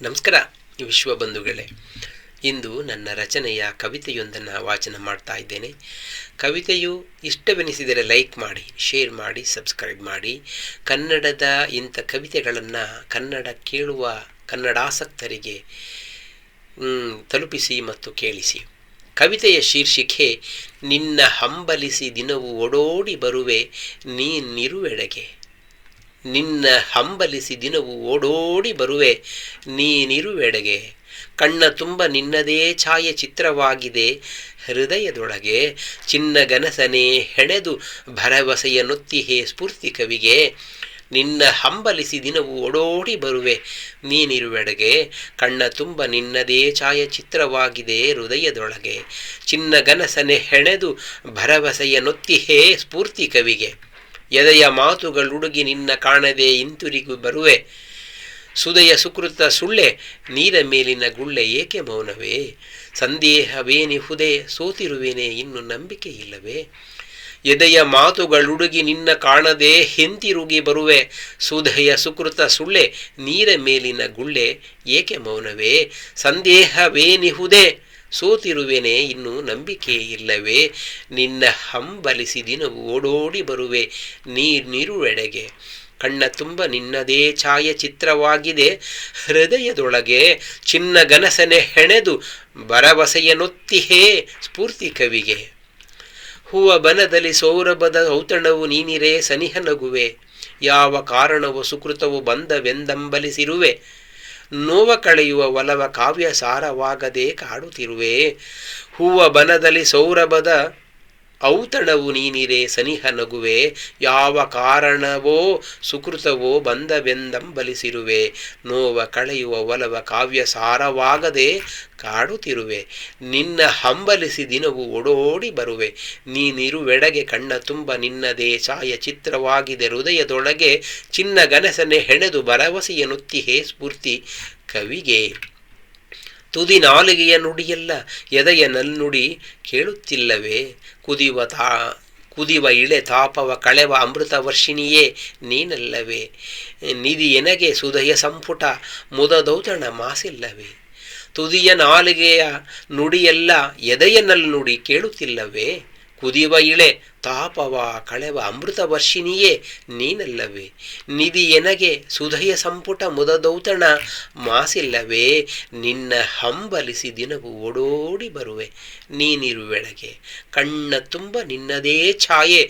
ನಮಸ್ಕಾರ ವಿಶ್ವಬಂಧುಗಳೇ. ಇಂದು ನನ್ನ ರಚನೆಯ ಕವಿತೆಯೊಂದನ್ನು ವಾಚನ ಮಾಡ್ತಾ ಇದ್ದೇನೆ. ಕವಿತೆಯು ಇಷ್ಟವೆನಿಸಿದರೆ ಲೈಕ್ ಮಾಡಿ, ಶೇರ್ ಮಾಡಿ, ಸಬ್ಸ್ಕ್ರೈಬ್ ಮಾಡಿ. ಕನ್ನಡದ ಇಂಥ ಕವಿತೆಗಳನ್ನು ಕನ್ನಡ ಕೇಳುವ ಕನ್ನಡಾಸಕ್ತರಿಗೆ ತಲುಪಿಸಿ ಮತ್ತು ಕೇಳಿಸಿ. ಕವಿತೆಯ ಶೀರ್ಷಿಕೆ ನಿನ್ನ ಹಂಬಲಿಸಿ ದಿನವೂ ಓಡೋಡಿ ಬರುವೆ ನೀನಿರುವೆಡೆಗೆ. ನಿನ್ನ ಹಂಬಲಿಸಿ ದಿನವೂ ಓಡೋಡಿ ಬರುವೆ ನೀನಿರುವೆಡೆಗೆ. ಕಣ್ಣ ತುಂಬ ನಿನ್ನದೇ ಛಾಯಾಚಿತ್ರವಾಗಿದೆ ಹೃದಯದೊಳಗೆ. ಚಿನ್ನಗನಸನೆ ಹೆಣೆದು ಭರವಸೆಯ ನೊತ್ತಿಹೆ ಸ್ಫೂರ್ತಿ ಕವಿಗೆ. ನಿನ್ನ ಹಂಬಲಿಸಿ ದಿನವೂ ಓಡೋಡಿ ಬರುವೆ ನೀನಿರುವೆಡೆಗೆ. ಕಣ್ಣ ತುಂಬ ನಿನ್ನದೇ ಛಾಯಾಚಿತ್ರವಾಗಿದೆ ಹೃದಯದೊಳಗೆ. ಚಿನ್ನಗನಸನೆ ಹೆಣೆದು ಭರವಸೆಯ ನೊತ್ತಿಹೆ ಸ್ಫೂರ್ತಿ ಕವಿಗೆ. ಎದೆಯ ಮಾತುಗಳುಡುಗಿ ನಿನ್ನ ಕಾಣದೆ ಹಿಂತಿರುಗಿ ಬರುವೆ. ಸುದಯ ಸುಕೃತ ಸುಳ್ಳೆ ನೀರ ಮೇಲಿನ ಗುಳ್ಳೆ ಏಕೆ ಮೌನವೇ. ಸಂದೇಹವೇನಿಹುದೇ ಸೋತಿರುವೆನೆ ಇನ್ನು ನಂಬಿಕೆ ಇಲ್ಲವೇ. ಎದೆಯ ಮಾತುಗಳುಡುಗಿ ನಿನ್ನ ಕಾಣದೆ ಹಿಂತಿರುಗಿ ಬರುವೆ. ಸುದಯ ಸುಕೃತ ಸುಳ್ಳೆ ನೀರ ಮೇಲಿನ ಗುಳ್ಳೆ ಏಕೆ ಮೌನವೇ. ಸಂದೇಹವೇನಿಹುದೇ ಸೋತಿರುವೆನೆ ಇನ್ನು ನಂಬಿಕೆ ಇಲ್ಲವೇ. ನಿನ್ನ ಹಂಬಲಿಸಿ ದಿನವು ಓಡೋಡಿ ಬರುವೆ ನೀನಿರುವೆಡೆಗೆ. ಕಣ್ಣ ತುಂಬ ನಿನ್ನದೇ ಛಾಯಾಚಿತ್ರವಾಗಿದೆ ಹೃದಯದೊಳಗೆ. ಚಿನ್ನಗನಸನೆ ಹೆಣೆದು ಭರವಸೆಯ ನೊತ್ತಿಹೇ ಸ್ಫೂರ್ತಿ ಕವಿಗೆ. ಹೂವ ಬನದಲ್ಲಿ ಸೌರಭದ ಔತಣವು ನೀನಿರೇ ಸನಿಹ ನಗುವೆ. ಯಾವ ಕಾರಣವೋ ಸುಕೃತವು ಬಂದವೆಂದಂಬಲಿಸಿರುವೆ. ನೋವ ಕಳೆಯುವ ಒಲವ ಕಾವ್ಯ ಸಾರವಾಗದೆ ಕಾಡುತ್ತಿರುವೆ. ಹೂವ ಬನದಲ್ಲಿ ಸೌರಭದ ಔತಣವು ನೀನಿರೇ ಸನಿಹ ನಗುವೆ. ಯಾವ ಕಾರಣವೋ ಸುಕೃತವೋ ಬಂದವೆಂದಂಬಲಿಸಿರುವೆ. ನೋವ ಕಳೆಯುವ ಒಲವ ಕಾವ್ಯ ಸಾರವಾಗದೆ ಕಾಡುತ್ತಿರುವೆ. ನಿನ್ನ ಹಂಬಲಿಸಿ ದಿನವೂ ಓಡೋಡಿ ಬರುವೆ ನೀನಿರುವೆಡೆಗೆ. ಕಣ್ಣ ತುಂಬ ನಿನ್ನದೇ ಛಾಯಾಚಿತ್ರವಾಗಿದೆ ಹೃದಯದೊಳಗೆ. ಚಿನ್ನಗನಸನೆ ಹೆಣೆದು ಭರವಸೆಯ ನೊತ್ತಿಹೇ ಸ್ಫೂರ್ತಿ ಕವಿಗೆ. ತುದಿ ನಾಲಿಗೆಯ ನುಡಿಯಲ್ಲ ಎದೆಯ ನಲ್ನುಡಿ ಕೇಳುತ್ತಿಲ್ಲವೇ. ಕುದಿವ ಇಳೆ ತಾಪವ ಕಳೆವ ಅಮೃತ ವರ್ಷಿಣಿಯೇ ನೀನಲ್ಲವೇ. ನಿಧಿ ಎನಗೆ ಸುಧಯ ಸಂಪುಟ ಮುದದೌತಣ ಮಾಸಿಲ್ಲವೇ. ತುದಿಯ ನಾಲಿಗೆಯ ನುಡಿಯಲ್ಲ ಎದೆಯ ನಲ್ನುಡಿ ಕೇಳುತ್ತಿಲ್ಲವೇ. ಕುದಿವ ಇಳೆ ತಾಪವ ಕಳೆವ ಅಮೃತ ವರ್ಷಿಣಿಯೇ ನೀನಲ್ಲವೇ. ನಿಧಿ ಎನಗೆ ಸುಧಯ ಸಂಪುಟ ಮುದದೌತಣ ಮಾಸಿಲ್ಲವೇ. ನಿನ್ನ ಹಂಬಲಿಸಿ ದಿನವೂ ಓಡೋಡಿ ಬರುವೆ ನೀನಿರುವೆಡೆಗೆ. ಕಣ್ಣ ತುಂಬ ನಿನ್ನದೇ ಛಾಯೆ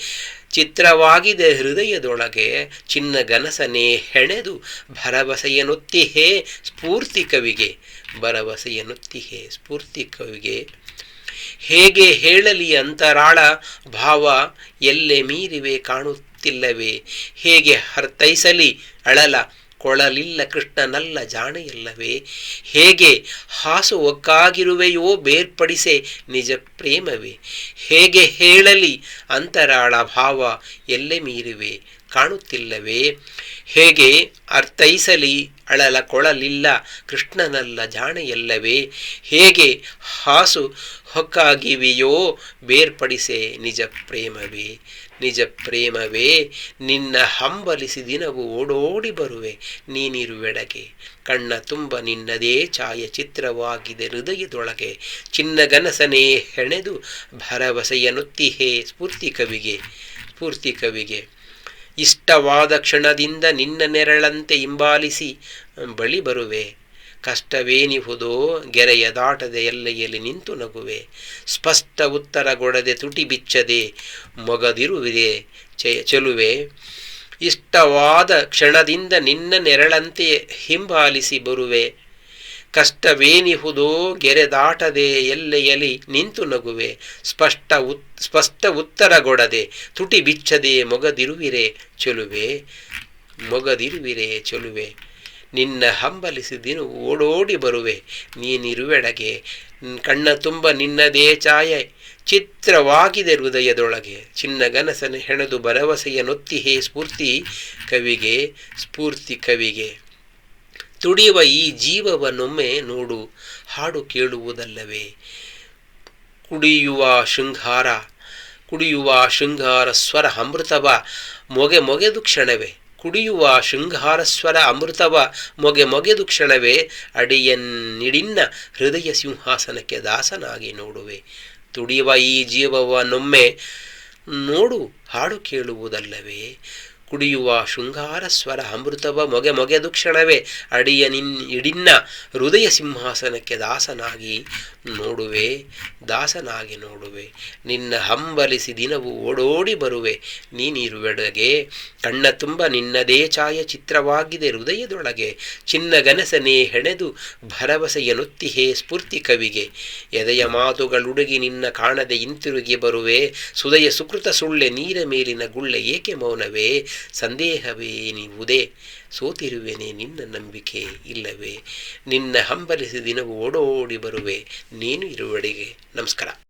ಚಿತ್ರವಾಗಿದೆ ಹೃದಯದೊಳಗೆ. ಚಿನ್ನಗನಸನೆ ಹೆಣೆದು ಭರವಸೆಯ ನೊತ್ತಿಹೇ ಸ್ಫೂರ್ತಿ ಕವಿಗೆ. ಭರವಸೆಯ ನೊತ್ತಿಹೇ ಸ್ಫೂರ್ತಿ ಕವಿಗೆ. ಹೇಗೆ ಹೇಳಲಿ ಅಂತರಾಳ ಭಾವ ಎಲ್ಲೆ ಮೀರಿವೆ ಕಾಣುತ್ತಿಲ್ಲವೇ. ಹೇಗೆ ಅರ್ಥೈಸಲಿ ಅಳಲ ಕೊಳಲಿಲ್ಲ ಕೃಷ್ಣನಲ್ಲ ಜಾಣೆಯಲ್ಲವೇ. ಹೇಗೆ ಹಾಸು ಒಕ್ಕಾಗಿರುವೆಯೋ ಬೇರ್ಪಡಿಸೆ ನಿಜ ಪ್ರೇಮವೇ. ಹೇಗೆ ಹೇಳಲಿ ಅಂತರಾಳ ಭಾವ ಎಲ್ಲೆ ಮೀರಿವೆ ಕಾಣುತ್ತಿಲ್ಲವೇ. ಹೇಗೆ ಅರ್ಥೈಸಲಿ ಅಳಲ ಕೊಳಲಿಲ್ಲ ಕೃಷ್ಣನಲ್ಲ ಜಾಣೆಯಲ್ಲವೇ. ಹೇಗೆ ಹಾಸು ಹೊಕ್ಕಾಗಿವೆಯೋ ಬೇರ್ಪಡಿಸೆ ನಿಜ ಪ್ರೇಮವೇ. ನಿಜ ಪ್ರೇಮವೇ. ನಿನ್ನ ಹಂಬಲಿಸಿ ದಿನವೂ ಓಡೋಡಿ ಬರುವೆ ನೀನಿರುವೆಡೆಗೆ. ಕಣ್ಣ ತುಂಬ ನಿನ್ನದೇ ಛಾಯಾಚಿತ್ರವಾಗಿದೆ ಹೃದಯದೊಳಗೆ. ಚಿನ್ನಗನಸನೆ ಹೆಣೆದು ಭರವಸೆಯ ನೊತ್ತಿಹೇ ಸ್ಫೂರ್ತಿ ಕವಿಗೆ. ಸ್ಫೂರ್ತಿ ಕವಿಗೆ. ಇಷ್ಟವಾದ ಕ್ಷಣದಿಂದ ನಿನ್ನ ನೆರಳಂತೆ ಹಿಂಬಾಲಿಸಿ ಬಳಿ ಬರುವೆ. ಕಷ್ಟವೇನಿಹುದೋ ಗೆರೆಯ ದಾಟದೆ ಎಲ್ಲೆಯಲ್ಲಿ ನಿಂತು ನಗುವೆ. ಸ್ಪಷ್ಟ ಉತ್ತರಗೊಡದೆ ತುಟಿ ಬಿಚ್ಚದೆ ಮೊಗದಿರುವಿದೆ ಚೆಲುವೆ. ಇಷ್ಟವಾದ ಕ್ಷಣದಿಂದ ನಿನ್ನ ನೆರಳಂತೆ ಹಿಂಬಾಲಿಸಿ ಬರುವೆ. ಕಷ್ಟವೇನಿಹುದೋ ಗೆರೆ ದಾಟದೆ ಎಲ್ಲೆಯಲ್ಲಿ ನಿಂತು ನಗುವೆ. ಸ್ಪಷ್ಟ ಉತ್ತರಗೊಡದೆ ತುಟಿ ಬಿಚ್ಚದೆ ಮೊಗದಿರುವಿರೆ ಚೆಲುವೆ. ಮೊಗದಿರುವಿರೆ ಚೆಲುವೆ. ನಿನ್ನ ಹಂಬಲಿಸಿ ದಿನವೂ ಓಡೋಡಿ ಬರುವೆ ನೀನಿರುವೆಡೆಗೆ. ಕಣ್ಣ ತುಂಬ ನಿನ್ನದೇ ಛಾಯೆ ಚಿತ್ರವಾಗಿದೆ ಹೃದಯದೊಳಗೆ. ಚಿನ್ನಗನಸನೆ ಹೆಣೆದು ಭರವಸೆಯ ನೊತ್ತಿಹೇ ಸ್ಫೂರ್ತಿ ಕವಿಗೆ. ಸ್ಫೂರ್ತಿ ಕವಿಗೆ. ತುಡಿಯುವ ಈ ಜೀವವನ್ನೊಮ್ಮೆ ನೋಡು ಹಾಡು ಕೇಳುವುದಲ್ಲವೇ. ಕುಡಿಯುವ ಶೃಂಗಾರ ಸ್ವರ ಅಮೃತವ ಮೊಗೆದು ಕ್ಷಣವೇ. ಕುಡಿಯುವ ಶೃಂಗಾರಸ್ವರ ಅಮೃತವ ಮೊಗೆದು ಕ್ಷಣವೇ ಅಡಿಯನ್ನಿಡಿನ್ನ ಹೃದಯ ಸಿಂಹಾಸನಕ್ಕೆ ದಾಸನಾಗಿ ನೋಡುವೆ. ತುಡಿಯುವ ಈ ಜೀವವನ್ನೊಮ್ಮೆ ನೋಡು ಹಾಡು ಕೇಳುವುದಲ್ಲವೇ. ಕುಡಿಯುವ ಶೃಂಗಾರ ಸ್ವರ ಅಮೃತವ ಮೊಗೆದು ಕ್ಷಣವೇ ಇಡಿನ್ನ ಹೃದಯ ಸಿಂಹಾಸನಕ್ಕೆ ದಾಸನಾಗಿ ನೋಡುವೆ. ನಿನ್ನ ಹಂಬಲಿಸಿ ದಿನವೂ ಓಡೋಡಿ ಬರುವೆ ನೀನಿರುವೆಡೆಗೆ. ಕಣ್ಣ ತುಂಬ ನಿನ್ನದೇ ಛಾಯಾಚಿತ್ರವಾಗಿದೆ ಹೃದಯದೊಳಗೆ. ಚಿನ್ನಗನಸನೇ ಹೆಣೆದು ಭರವಸೆಯನೊತ್ತಿಹೇ ಸ್ಫೂರ್ತಿ ಕವಿಗೆ. ಎದೆಯ ಮಾತುಗಳುಡುಗಿ ನಿನ್ನ ಕಾಣದೆ ಹಿಂತಿರುಗಿ ಬರುವೆ. ಸುದಯ ಸುಕೃತ ಸುಳ್ಳೆ ನೀರ ಮೇಲಿನ ಗುಳ್ಳೆ ಏಕೆ ಮೌನವೇ. ಸಂದೇಹವೇ ನೀವುದೇ ಸೋತಿರುವೆನೆ ನಿನ್ನ ನಂಬಿಕೆ ಇಲ್ಲವೇ. ನಿನ್ನ ಹಂಬಲಿಸಿ ದಿನವೂ ಓಡೋಡಿ ಬರುವೆ ನೀನು ಇರುವೆಡೆಗೆ. ನಮಸ್ಕಾರ.